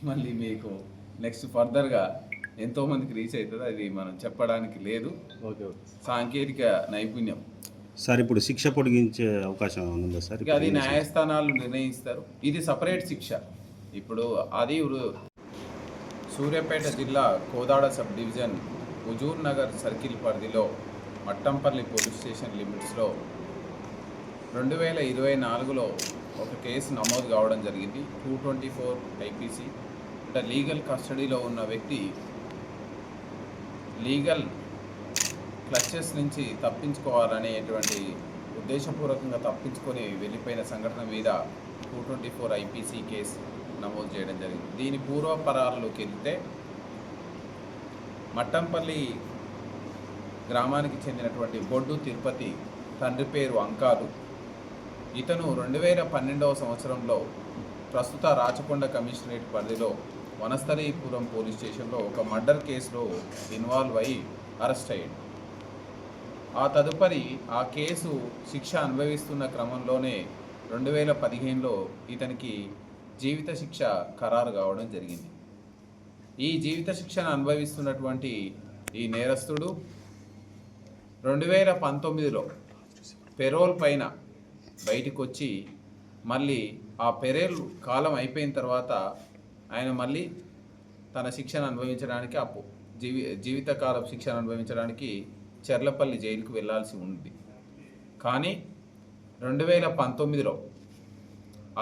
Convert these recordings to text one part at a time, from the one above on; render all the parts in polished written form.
మళ్ళీ మీకు నెక్స్ట్ ఫర్దర్గా ఎంతోమందికి రీచ్ అవుతుంది, అది మనం చెప్పడానికి లేదు. సాంకేతిక నైపుణ్యం సార్ ఇప్పుడు శిక్ష పొడిగించే అవకాశం ఉందా సార్? అది న్యాయస్థానాలు నిర్ణయిస్తారు. ఇది సపరేట్ శిక్ష. ఇప్పుడు అది సూర్యాపేట జిల్లా Kodad sub division Huzur Nagar circle పరిధిలో మట్టంపల్లి పోలీస్ స్టేషన్ లిమిట్స్లో 2024లో ఒక కేసు నమోదు కావడం జరిగింది. 224 ఐపీసీ. అంటే లీగల్ కస్టడీలో ఉన్న వ్యక్తి లీగల్ క్లచెస్ నుంచి తప్పించుకోవాలనేటువంటి ఉద్దేశపూర్వకంగా తప్పించుకొని వెళ్ళిపోయిన సంఘటన మీద 224 ఐపీసీ కేసు నమోదు చేయడం జరిగింది. దీని పూర్వపరాలలోకి వెళ్తే మట్టంపల్లి గ్రామానికి చెందినటువంటి బొడ్డు తిరుపతి, తండ్రి పేరు అంకాలు. ఇతను 2012వ సంవత్సరంలో ప్రస్తుత రాచకొండ కమిషనరేట్ పరిధిలో వనస్థలీపురం పోలీస్ స్టేషన్లో ఒక మర్డర్ కేసులో ఇన్వాల్వ్ అయ్యి అరెస్ట్ అయ్యాడు. ఆ తదుపరి ఆ కేసు శిక్ష అనుభవిస్తున్న క్రమంలోనే 2015లో ఇతనికి జీవిత శిక్ష ఖరారు కావడం జరిగింది. ఈ జీవిత శిక్షను అనుభవిస్తున్నటువంటి ఈ నేరస్తుడు 2019లో పెరోల్ పైన బయటకు వచ్చి మళ్ళీ ఆ పెరోల్ కాలం అయిపోయిన తర్వాత ఆయన మళ్ళీ తన శిక్షను అనుభవించడానికి జీవితకాల శిక్షను అనుభవించడానికి చెర్లపల్లి జైలుకు వెళ్ళాల్సి ఉంది. కానీ 2019లో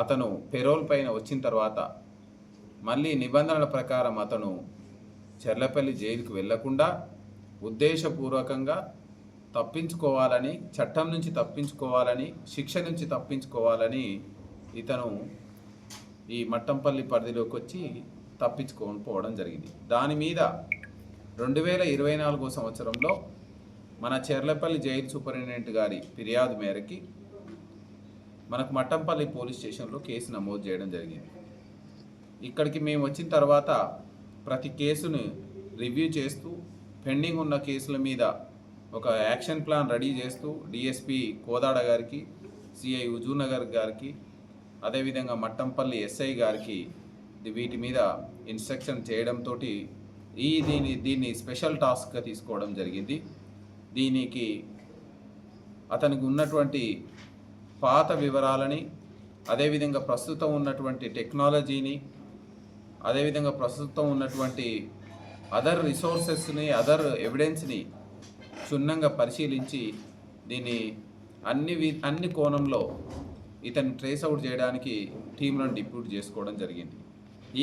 అతను పెరోల్ పైన వచ్చిన తర్వాత మళ్ళీ నిబంధనల ప్రకారం అతను చెర్లపల్లి జైలుకు వెళ్లకుండా ఉద్దేశపూర్వకంగా తప్పించుకోవాలని, చట్టం నుంచి తప్పించుకోవాలని, శిక్ష నుంచి తప్పించుకోవాలని ఇతను ఈ మట్టంపల్లి పరిధిలోకి వచ్చి తప్పించుకొని పోవడం జరిగింది. దాని మీద 2024 సంవత్సరంలో మన చెర్లపల్లి జైలు సూపరింటెండెంట్ గారి ఫిర్యాదు మేరకి మనకు మట్టంపల్లి పోలీస్ స్టేషన్లో కేసు నమోదు చేయడం జరిగింది. ఇక్కడికి మేము వచ్చిన తర్వాత ప్రతి కేసును రివ్యూ చేస్తూ పెండింగ్ ఉన్న కేసుల మీద ఒక యాక్షన్ ప్లాన్ రెడీ చేస్తూ డిఎస్పి కోదాడ గారికి, సిఐ హుజూర్ నగర్ గారికి, అదేవిధంగా మట్టంపల్లి ఎస్ఐ గారికి వీటి మీద ఇన్స్ట్రక్షన్ చేయడంతో దీన్ని స్పెషల్ టాస్క్గా తీసుకోవడం జరిగింది. దీనికి అతనికి ఉన్నటువంటి పాత వివరాలని, అదేవిధంగా ప్రస్తుతం ఉన్నటువంటి టెక్నాలజీని, అదేవిధంగా ప్రస్తుతం ఉన్నటువంటి అదర్ రిసోర్సెస్ని, అదర్ ఎవిడెన్స్ని క్షుణ్ణంగా పరిశీలించి దీన్ని అన్ని కోణంలో ఇతన్ని ట్రేస్ అవుట్ చేయడానికి టీంలను డిప్యూట్ చేసుకోవడం జరిగింది.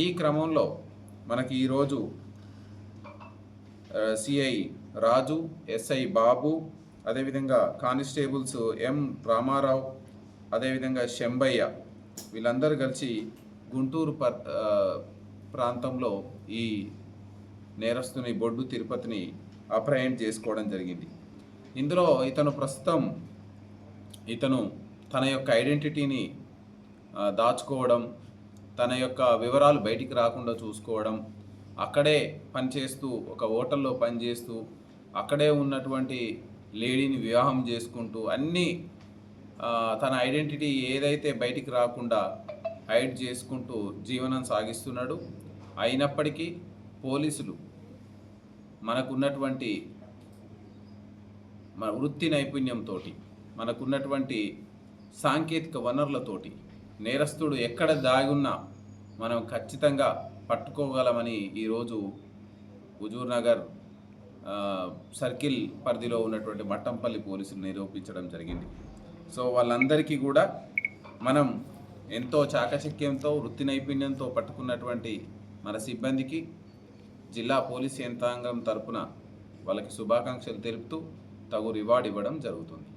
ఈ క్రమంలో మనకి ఈరోజు సిఐ రాజు, ఎస్ఐ బాబు, అదేవిధంగా కానిస్టేబుల్స్ ఎం రామారావు, అదేవిధంగా శంబయ్య, వీళ్ళందరూ కలిసి గుంటూరు ప్రాంతంలో ఈ నేరస్తుని బొడ్డు తిరుపతిని అప్రహెండ్ చేసుకోవడం జరిగింది. ఇందులో ఇతను తన యొక్క ఐడెంటిటీని దాచుకోవడం, తన యొక్క వివరాలు బయటికి రాకుండా చూసుకోవడం, అక్కడే పనిచేస్తూ ఒక హోటల్లో పనిచేస్తూ అక్కడే ఉన్నటువంటి లేడీని వివాహం చేసుకుంటూ అన్నీ తన ఐడెంటిటీ ఏదైతే బయటికి రాకుండా హైడ్ చేసుకుంటూ జీవనం సాగిస్తున్నాడు. అయినప్పటికీ పోలీసులు మనకున్నటువంటి మన వృత్తి నైపుణ్యంతో, మనకున్నటువంటి సాంకేతిక వనరులతోటి నేరస్తుడు ఎక్కడ దాగున్నా మనం ఖచ్చితంగా పట్టుకోగలమని ఈరోజు హుజూర్ నగర్ సర్కిల్ పరిధిలో ఉన్నటువంటి మట్టంపల్లి పోలీసులు నిరూపించడం జరిగింది. సో వాళ్ళందరికీ కూడా మనం ఎంతో చాకచక్యంతో, వృత్తి నైపుణ్యంతో పట్టుకున్నటువంటి మన సిబ్బందికి జిల్లా పోలీస్ యంత్రాంగం తరపున వాళ్ళకి శుభాకాంక్షలు తెలుపుతూ తగు రివార్డు ఇవ్వడం జరుగుతుంది.